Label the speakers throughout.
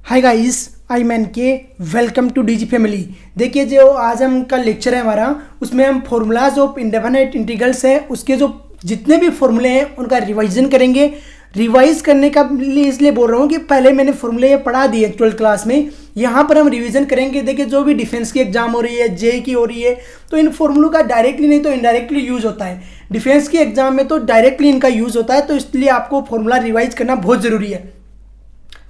Speaker 1: Hi guys, I man के welcome two DG family. देखिए, जो आज हम का लेक्चर है हमारा, उसमें हम फॉर्मूलाज ऑफ इंडेफिनिट इंटीग्रल्स हैं, उसके जो जितने भी फॉर्मूले हैं उनका रिवाइजन करेंगे। रिवाइज करने का लिए इसलिए बोल रहा हूँ कि पहले मैंने फॉर्मूले ये पढ़ा दिए 12th क्लास में, यहाँ पर हम रिवीजन करेंगे। देखिए, जो भी डिफेंस की एग्जाम हो रही है, जेई की हो रही है, तो इन फॉर्मूलों का डायरेक्टली नहीं तो इनडायरेक्टली यूज होता है। डिफेंस की एग्जाम में तो डायरेक्टली इनका यूज होता है, तो इसलिए आपको फॉर्मूला रिवाइज करना बहुत ज़रूरी है।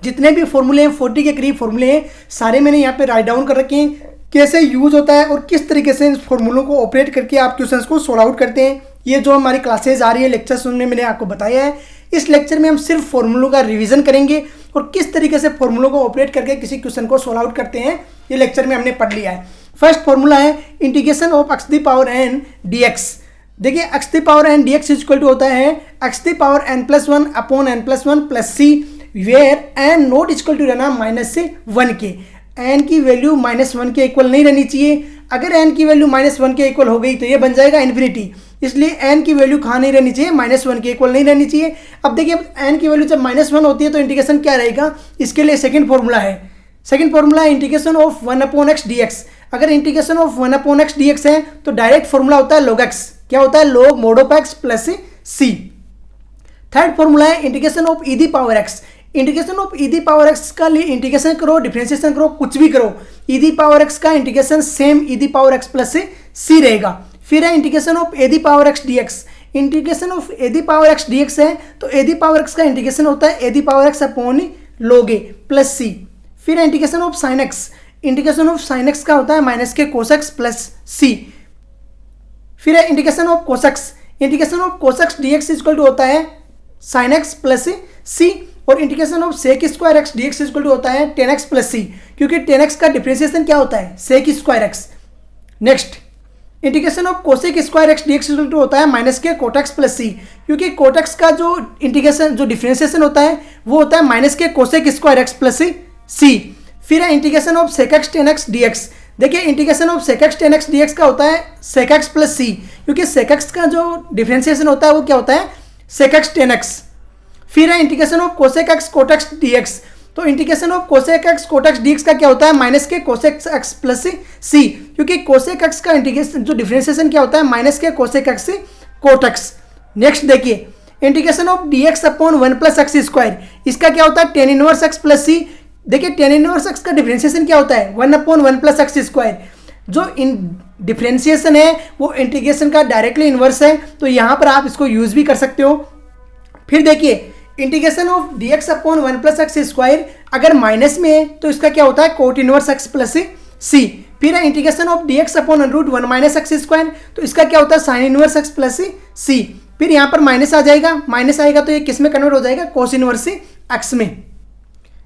Speaker 1: जितने भी फॉर्मूले हैं, 40 के करीब फॉर्मूले हैं, सारे मैंने यहाँ पे राइट डाउन कर रखे हैं, कैसे यूज होता है और किस तरीके से इन फॉर्मूलों को ऑपरेट करके आप क्वेश्चंस को सॉल्व आउट करते हैं। ये जो हमारी क्लासेज आ रही है, लेक्चर सुनने मैंने आपको बताया है। इस लेक्चर में हम सिर्फ फॉर्मूलों का रिवीजन करेंगे और किस तरीके से फॉर्मूलों को ऑपरेट करके किसी क्वेश्चन को सॉल्व आउट करते हैं, ये लेक्चर में हमने पढ़ लिया है। फर्स्ट फॉर्मूला है integration of x the power n dx। देखिए, x the power n dx equal to होता है x the power n+1 upon n+1 plus c, where n not equal to रहना माइनस से 1 के। n की value -1 के equal नहीं रहनी चाहिए। अगर n की वैल्यू -1 के इक्वल हो गई तो ये बन जाएगा इन्फिनिटी, इसलिए n की वैल्यू कहाँ नहीं रहनी चाहिए, -1 के इक्वल नहीं रहनी चाहिए। अब देखिए, n की वैल्यू जब -1 होती है तो इंटीग्रेशन क्या रहेगा, इसके लिए सेकंड फॉर्मूला है। सेकंड फॉर्मूला है इंटीग्रेशन ऑफ 1/x dx। अगर इंटीग्रेशन ऑफ 1/x dx है तो डायरेक्ट फॉर्मूला होता है log x। क्या होता है, log mod of x plus c। Third formula है integration of e the power x। Integration of e the power x का लिए इंटीग्रेशन करो, डिफरेंशिएशन करो, कुछ भी करो, e दी पावर x का integration same e the power x plus c रहेगा। फिर है integration of a the power x dx। Integration of a the power x dx है तो a दी पावर x का इंटीग्रेशन होता है a the power x upon log a plus c। फिर है integration of sin x। Integration of sin x का होता है माइनस के cos x प्लस c। फिर है integration of cos x। Integration of cos x dx equal to होता है sin x प्लस c। और integration of sec square x dx equal to होता है tan x प्लस c, क्योंकि tan x का differentiation क्या होता है, sec square x। Next, integration of cosec square x dx equal to होता है माइनस के cot x प्लस c, क्योंकि cot x का जो इंटीग्रेशन जो डिफरेंशिएशन होता है वो होता है माइनस के cosec square x plus c। फिर है integration of sec x tan x dx। देखिए, integration of sec x tan x dx का होता है sec x प्लस c, क्योंकि sec x का जो डिफरेंशिएशन होता है वो क्या होता है, sec x tan x। फिर है integration of cosec x cot x dx। तो integration of cosec x cot x dx का क्या होता है, माइनस के cosec x प्लस c, क्योंकि cosec x का इंटीग्रेशन जो डिफरेंशिएशन क्या होता है, माइनस के cosec x cot x। Next देखिए, integration of dx upon 1 plus x square, इसका क्या होता है tan inverse x plus c। देखिए, tan इनवर्स x का डिफरेंशिएशन क्या होता है, 1/1 प्लस एक्स स्क्वायर। जो इन डिफरेंशिएशन है वो इंटीग्रेशन का डायरेक्टली इनवर्स है, तो यहाँ पर आप इसको यूज भी कर सकते हो। फिर देखिए, integration of dx upon 1 plus x square अगर माइनस में है तो इसका क्या होता है, cot inverse x plus c। फिर है integration of dx upon √1 minus x square, तो इसका क्या होता है, sine inverse x plus c। फिर यहाँ पर माइनस आ जाएगा, माइनस आएगा तो ये किस में कन्वर्ट हो जाएगा, कोस इनवर्स x में।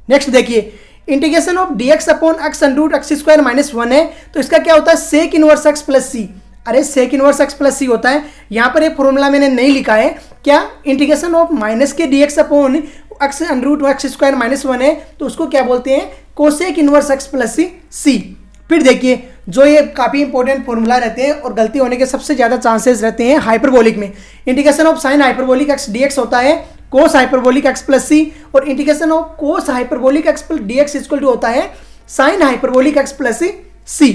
Speaker 1: नेक्स्ट देखिए, integration of dx upon x square minus 1 है तो इसका क्या होता है, sec inverse x plus c। अरे, sec inverse x plus c होता है, यहाँ पर एक फॉर्मूला मैंने नहीं लिखा है। क्या, इंटीग्रेशन ऑफ माइनस के dx upon x square minus 1 है तो उसको क्या बोलते हैं, cosec inverse x plus c। फिर देखिए, जो ये काफ़ी इंपॉर्टेंट फॉर्मूला रहते हैं और गलती होने के सबसे ज़्यादा चांसेस रहते हैं हाइपरबोलिक में। Integration of sine hyperbolic x dx होता है cos hyperbolic x plus c, और integration of cos hyperbolic x plus dx equal to होता है sine hyperbolic x plus c।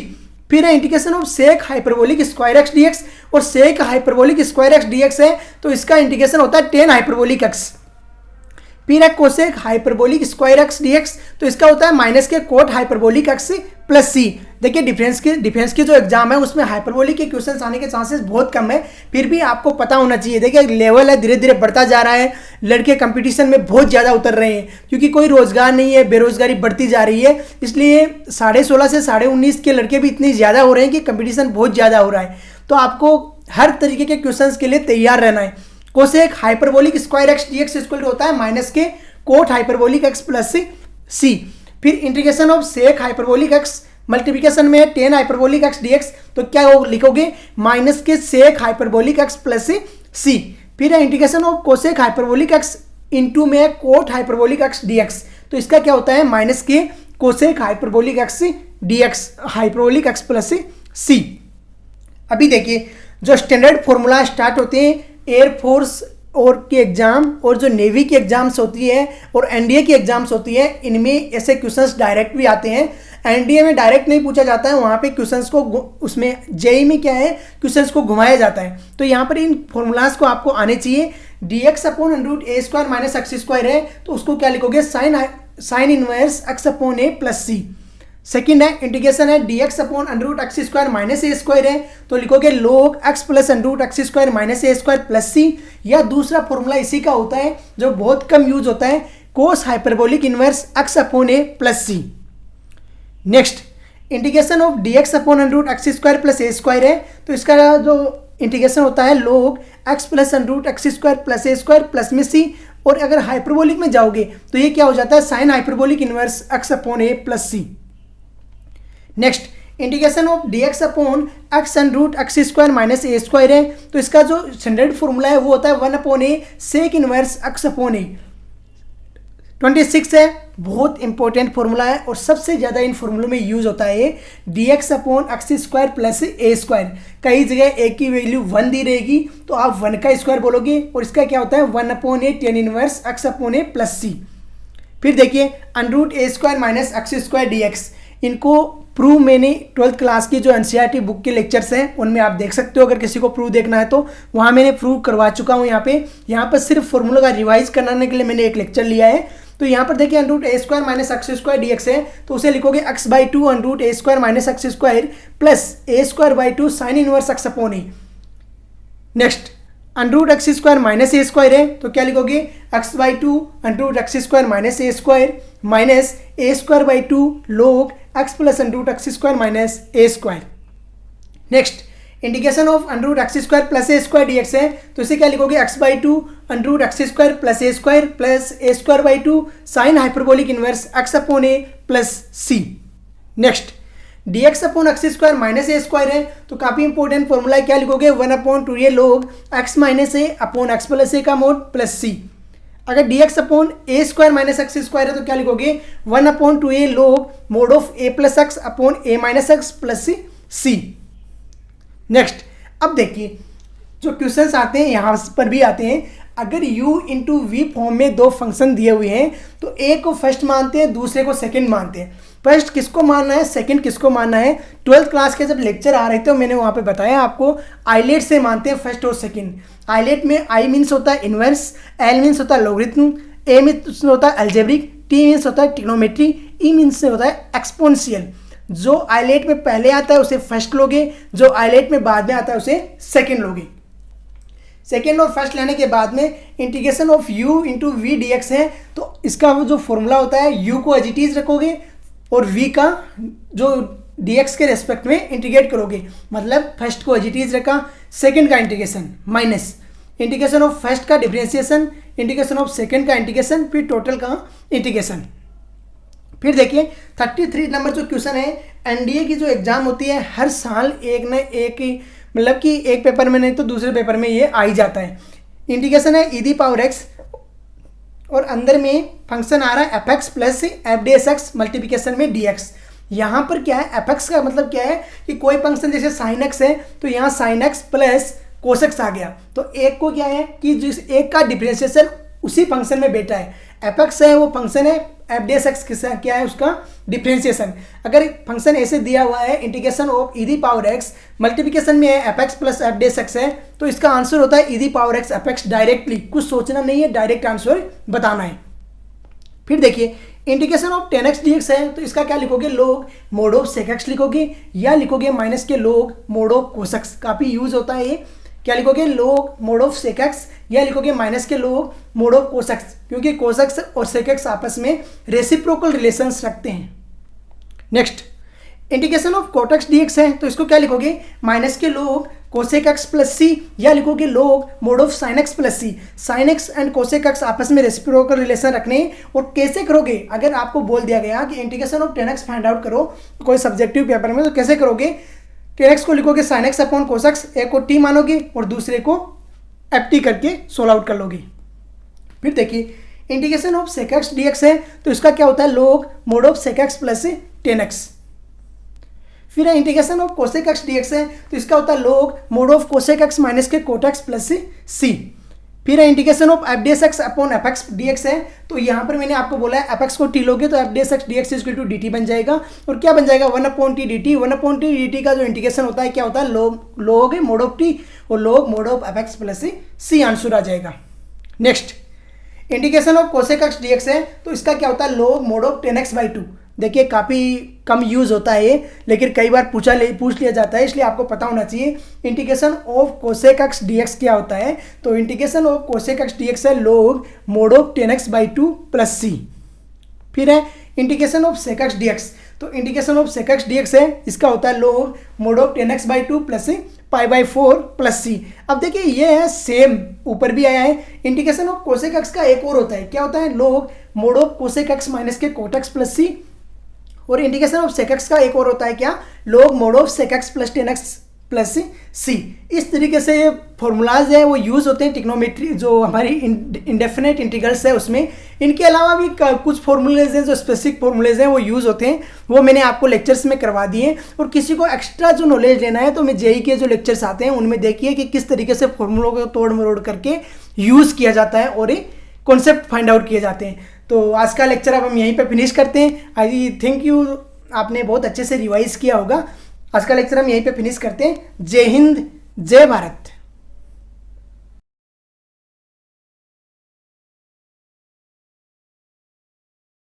Speaker 1: फिर है integration of sec hyperbolic square x dx, और sec hyperbolic square x dx है तो इसका integration होता है tan हाइपरबोलिक x। फिर है cosec hyperbolic square x dx, तो इसका होता है माइनस के cot hyperbolic x plus c। देखिए, डिफेंस की जो एग्जाम है उसमें हाइपरबोलिक के क्वेश्चंस आने के चांसेस बहुत कम है, फिर भी आपको पता होना चाहिए। देखिए, लेवल है धीरे धीरे बढ़ता जा रहा है, लड़के कंपटीशन में बहुत ज़्यादा उतर रहे हैं, क्योंकि कोई रोजगार नहीं है, बेरोजगारी बढ़ती जा रही है, इसलिए 16.5 से 19.5 के लड़के भी इतनी ज़्यादा हो रहे हैं कि कंपटीशन बहुत ज़्यादा हो रहा है। तो आपको हर तरीके के क्वेश्चन के लिए तैयार रहना है। Cosec hyperbolic square x dx equal to होता है माइनस के cot hyperbolic x plus c। फिर integration of sec hyperbolic x multiplication में tan हाइपरबोलिक x dx, तो क्या लिखोगे, माइनस के sec hyperbolic x plus c। फिर है integration of cosec hyperbolic x into में कोट हाइपरबोलिक x dx, तो इसका क्या होता है, माइनस के cosec hyperbolic x dx hyperbolic x plus c। अभी देखिए, जो स्टैंडर्ड फॉर्मूला स्टार्ट होते हैं एयरफोर्स और की एग्ज़ाम और जो नेवी की एग्ज़ाम्स होती है और एनडीए की एग्ज़ाम्स होती है, इनमें ऐसे क्वेश्चंस डायरेक्ट भी आते हैं। एनडीए में डायरेक्ट नहीं पूछा जाता है, वहाँ पे क्वेश्चंस को उसमें जेई में क्या है, क्वेश्चंस को घुमाया जाता है। तो यहाँ पर इन फॉर्मूलाज को आपको आने चाहिए। dx upon under root a square minus x square है, तो उसको क्या लिखोगे, sine inverse x upon a plus c. Second है इंटीग्रेशन है dx upon under root x square minus a square है, तो लिखोगे log x plus under root x square minus a square plus c. या दूसरा फॉर्मूला इसी का होता है जो बहुत कम यूज होता है, cos hyperbolic inverse x upon a plus c. Next integration of dx upon under root x square plus a square है, तो इसका जो इंटीग्रेशन होता है log x plus under root x square plus a square plus में c. और अगर hyperbolic में जाओगे तो ये क्या हो जाता है, sine hyperbolic inverse x upon a plus c. Next integration of dx upon x under root x square minus a square है, तो इसका जो स्टैंडर्ड फॉर्मूला है वो होता है 1 अपॉन ए सेक इनवर्स x अपॉन ए। 26 है, बहुत इंपॉर्टेंट फॉर्मूला है और सबसे ज़्यादा इन फॉर्मूलों में यूज होता है dx upon x square plus a square. कई जगह ए की वैल्यू 1 दी रहेगी तो आप 1 का स्क्वायर बोलोगे, और इसका क्या होता है 1 upon a tan inverse x upon a plus c. फिर देखिए under root a square minus x square dx, इनको प्रूव मैंने 12th क्लास की जो एनसीईआरटी बुक के लेक्चर्स हैं उनमें आप देख सकते हो। अगर किसी को प्रूव देखना है तो वहाँ मैंने प्रूव करवा चुका हूँ। यहाँ पर सिर्फ फॉर्मूला का रिवाइज कराने के लिए मैंने एक लेक्चर लिया है। तो यहाँ पर देखिए under root a square minus x square dx है, तो उसे लिखोगे x by 2 under root a square minus x square plus a square by 2 sine inverse x upon a. Next under root x square minus a square है, तो क्या लिखोगे x by 2 under root x square minus a square minus a square by 2 log x plus under root x square minus a square. Next integration of under root x square plus a square dx है, तो इसे क्या लिखोगे x by 2 under root x square plus a square by 2 sine hyperbolic inverse x upon a plus c. Next dx upon x square minus a square है, तो काफ़ी important formula है, क्या लिखोगे 1 upon 2a log x minus a upon x plus a का mod plus सी। अगर dx upon a square minus x square है तो क्या लिखोगे 1 upon 2a log mod of a plus x upon a minus x plus c. Next अब देखिए जो questions आते हैं यहाँ पर भी आते हैं, अगर u इंटू वी फॉर्म में दो फंक्शन दिए हुए हैं तो एक को फर्स्ट मानते हैं दूसरे को सेकंड मानते हैं। फर्स्ट किसको मानना है, सेकंड किसको मानना है, 12th क्लास के जब लेक्चर आ रहे थे तो मैंने वहाँ पे बताया आपको आइलेट से मानते हैं फर्स्ट और सेकंड। आइलेट में आई मीन्स होता है इनवर्स, एल मीन्स होता है लॉगरिथम, ए मीन्स होता है अलजेब्रिक, टी मीन्स होता है ट्रिग्नोमेट्री, ई मीन्स से होता है एक्सपोनेंशियल। जो आइलेट में पहले आता है उसे फर्स्ट लोगे, जो आइलेट में बाद में आता है उसे सेकंड लोगे। सेकेंड और फर्स्ट लेने के बाद में integration of u into v d x है, तो इसका जो फॉर्मूला होता है u को एज इट इज रखोगे और v का जो dx के रेस्पेक्ट में इंटीग्रेट करोगे। मतलब फर्स्ट को एज इट इज रखा, सेकेंड का integration minus integration of first का डिफरेंशिएशन, इंटीग्रेशन ऑफ सेकेंड का इंटीग्रेशन, फिर टोटल का इंटीग्रेशन। फिर देखिए 33 नंबर जो क्वेश्चन है, एनडीए की जो एग्जाम होती है हर साल एक न एक, मतलब कि एक पेपर में नहीं तो दूसरे पेपर में ये आ ही जाता है। इंटीग्रेशन है ई दी पावर एक्स और अंदर में फंक्शन आ रहा है f x plus f d s x multiplication में डी एक्स। यहाँ पर क्या है, एफ एक्स का मतलब क्या है कि कोई फंक्शन जैसे साइन एक्स है तो यहाँ sine x plus cos x आ गया, तो एक को क्या है कि जिस एक का डिफरेंशिएशन उसी फंक्शन में बैठा है। एफ एक्स है वो फंक्शन है, एफ डी एस एक्स क्या है उसका डिफरेंशिएशन। अगर फंक्शन ऐसे दिया हुआ है integration of e the power x, multiplication में है f x plus f d s x है, तो इसका आंसर होता है e the power x f x. Directly कुछ सोचना नहीं है, डायरेक्ट आंसर बताना है। फिर देखिए integration of ten x d x है, तो इसका क्या लिखोगे log mod of sec x लिखोगे या लिखोगे माइनस के लोग मोड ऑफ कोस एक्स। काफ़ी यूज होता है ये, क्या लिखोगे log mod of sec x या लिखोगे माइनस के लोग मोड ऑफ कोस एक्स, क्योंकि कोस एक्स और सेक एक्स आपस में रेसिप्रोकल रिलेशंस रखते हैं। Next integration of cot x d x है, तो इसको क्या लिखोगे माइनस के लोग कोसेक एक्स प्लस सी या लिखोगे log mod of sine x plus c. Sine x and cosec x आपस में रेसिप्रोकल रिलेशन रखने, और कैसे करोगे अगर आपको बोल दिया गया कि integration of ten x find out करो कोई सब्जेक्टिव पेपर में, तो कैसे करोगे, टेन एक्स को लिखोगे sin x upon cos x, एक को टी मानोगे और दूसरे को एफ टी करके सोल्व आउट कर लोगे। फिर देखिए integration of sec x d x है, तो इसका क्या होता है log mod of sec x plus tan x. फिर integration of cosec x d x है, तो इसका होता है log mod of cosec x minus के कोट एक्स प्लस सी। फिर है integration of F d s x upon F x d x है। तो यहाँ पर मैंने आपको बोला है एफ एक्स को टी लोगे तो f d s x d x equal to d t बन जाएगा। और क्या बन जाएगा 1/t dt। 1/t dt का जो इंटीग्रेशन होता है क्या होता है log मोड ऑफ टी और log mod of f x plus c answer आ जाएगा। Next integration of cosec x d x है। तो इसका क्या होता है log मोड ऑफ 10x/2। देखिए काफ़ी कम यूज़ होता है ये, लेकिन कई बार पूछ लिया जाता है, इसलिए आपको पता होना चाहिए। Integration of cosec x d x क्या होता है? तो integration of cosec x d x है log mod of 10x/2 plus c. फिर है integration of sec x d x. तो integration of sec x d x है, इसका होता है log mod of 10x/2 plus π/4 plus c. अब देखिए ये है सेम, ऊपर भी आया है। इंटीग्रेशन ऑफ कोसेक एक्स का एक और होता है, क्या होता है? log mod of cosec x minus के कोट एक्स प्लस सी। और इंटीग्रेशन ऑफ सेक एक्स का एक और होता है क्या? log mod of sec x plus 10x plus c. इस तरीके से ये फॉर्मूलाज है वो यूज़ होते हैं ट्रिग्नोमेट्री जो हमारी इंडेफिनेट इंटीग्रल्स है उसमें। इनके अलावा भी कुछ फॉर्मूलेज हैं जो स्पेसिफिक फॉर्मूलेज हैं वो यूज़ होते हैं, वो मैंने आपको लेक्चर्स में करवा दिए। और किसी को एक्स्ट्रा जो नॉलेज लेना है तो मैं जेई के जो लेक्चर्स आते हैं उनमें देखिए कि किस तरीके से फॉर्मूलों को तोड़ मरोड़ करके यूज़ किया जाता है और ये कॉन्सेप्ट फाइंड आउट किए जाते हैं। तो आज का लेक्चर अब हम यहीं पे फिनिश करते हैं। आई थिंक यू आपने बहुत अच्छे से रिवाइज किया होगा। आज का लेक्चर हम यहीं पे फिनिश करते हैं। जय हिंद, जय भारत।